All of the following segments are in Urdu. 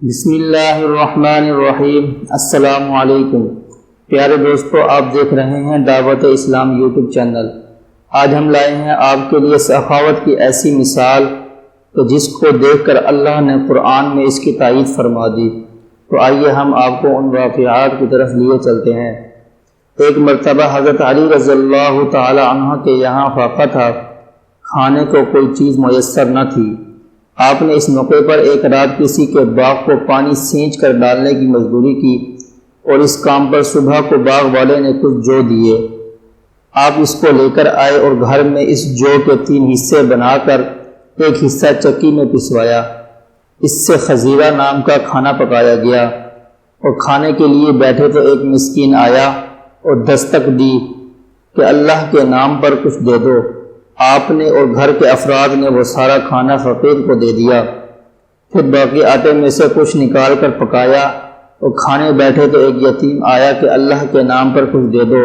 بسم اللہ الرحمن الرحیم۔ السلام علیکم پیارے دوستو، آپ دیکھ رہے ہیں دعوت اسلام یوٹیوب چینل۔ آج ہم لائے ہیں آپ کے لیے سخاوت کی ایسی مثال کہ جس کو دیکھ کر اللہ نے قرآن میں اس کی تائید فرما دی۔ تو آئیے ہم آپ کو ان واقعات کی طرف لیے چلتے ہیں۔ ایک مرتبہ حضرت علی رضی اللہ تعالی عنہ کے یہاں فاقہ تھا، کھانے کو کوئی چیز میسر نہ تھی۔ آپ نے اس موقع پر ایک رات کسی کے باغ کو پانی سینچ کر ڈالنے کی مزدوری کی اور اس کام پر صبح کو باغ والے نے کچھ جو دیے۔ آپ اس کو لے کر آئے اور گھر میں اس جو کے 3 حصے بنا کر ایک حصہ چکی میں پسوایا۔ اس سے خزیرہ نام کا کھانا پکایا گیا اور کھانے کے لیے بیٹھے تو ایک مسکین آیا اور دستک دی کہ اللہ کے نام پر کچھ دے دو۔ آپ نے اور گھر کے افراد نے وہ سارا کھانا فقیر کو دے دیا۔ پھر باقی آٹے میں سے کچھ نکال کر پکایا اور کھانے بیٹھے تو ایک یتیم آیا کہ اللہ کے نام پر کچھ دے دو۔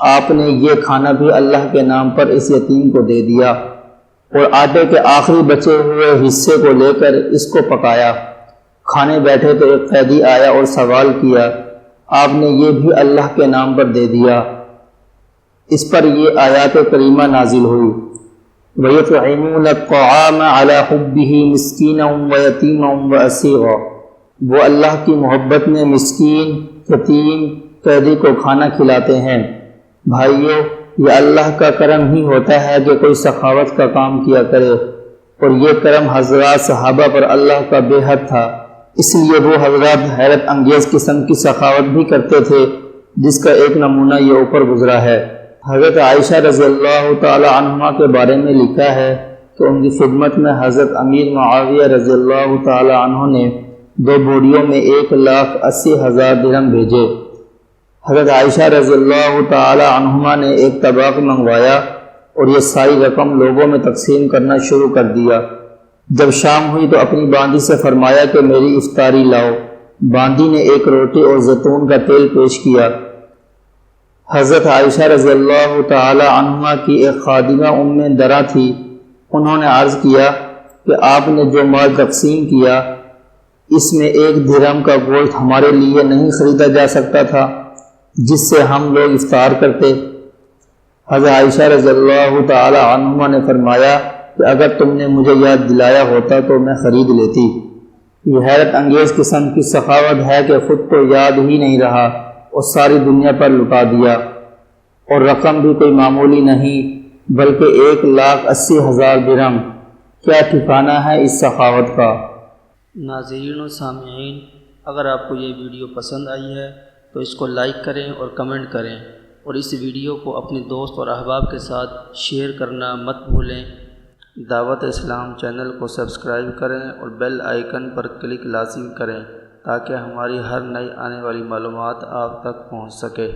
آپ نے یہ کھانا بھی اللہ کے نام پر اس یتیم کو دے دیا اور آٹے کے آخری بچے ہوئے حصے کو لے کر اس کو پکایا۔ کھانے بیٹھے تو ایک قیدی آیا اور سوال کیا، آپ نے یہ بھی اللہ کے نام پر دے دیا۔ اس پر یہ آیات کریمہ نازل ہوئی، وَيُطْعِمُونَ الطَّعَامَ عَلَى حُبِّهِ مِسْكِينًا وَيَتِيمًا وَأَسِيرًا، وہ اللہ کی محبت میں مسکین، یتیم، قیدی کو کھانا کھلاتے ہیں۔ بھائیو، یہ اللہ کا کرم ہی ہوتا ہے کہ کوئی سخاوت کا کام کیا کرے، اور یہ کرم حضرات صحابہ پر اللہ کا بے حد تھا، اس لیے وہ حضرات حیرت انگیز قسم کی سخاوت بھی کرتے تھے، جس کا ایک نمونہ یہ اوپر گزرا ہے۔ حضرت عائشہ رضی اللہ تعالی عنہ کے بارے میں لکھا ہے کہ ان کی خدمت میں حضرت امیر معاویہ رضی اللہ تعالی عنہ نے 2 بوریوں میں 1,80,000 درہم بھیجے۔ حضرت عائشہ رضی اللہ تعالی عنہما نے ایک طبق منگوایا اور یہ ساری رقم لوگوں میں تقسیم کرنا شروع کر دیا۔ جب شام ہوئی تو اپنی باندی سے فرمایا کہ میری افطاری لاؤ۔ باندی نے ایک روٹی اور زیتون کا تیل پیش کیا۔ حضرت عائشہ رضی اللہ تعالی عنہ کی ایک خادمہ ام درا تھی، انہوں نے عرض کیا کہ آپ نے جو مال تقسیم کیا اس میں 1 درہم کا گوشت ہمارے لیے نہیں خریدا جا سکتا تھا جس سے ہم لوگ افطار کرتے؟ حضرت عائشہ رضی اللہ تعالی عنہ نے فرمایا کہ اگر تم نے مجھے یاد دلایا ہوتا تو میں خرید لیتی۔ یہ حیرت انگیز قسم کی سخاوت ہے کہ خود تو یاد ہی نہیں رہا اور ساری دنیا پر لٹا دیا، اور رقم بھی کوئی معمولی نہیں بلکہ 1,80,000 درہم۔ کیا ٹھکانہ ہے اس سخاوت کا۔ ناظرین و سامعین، اگر آپ کو یہ ویڈیو پسند آئی ہے تو اس کو لائک کریں اور کمنٹ کریں، اور اس ویڈیو کو اپنے دوست اور احباب کے ساتھ شیئر کرنا مت بھولیں۔ دعوت اسلام چینل کو سبسکرائب کریں اور بیل آئیکن پر کلک لازم کریں تاکہ ہماری ہر نئی آنے والی معلومات آپ تک پہنچ سکے۔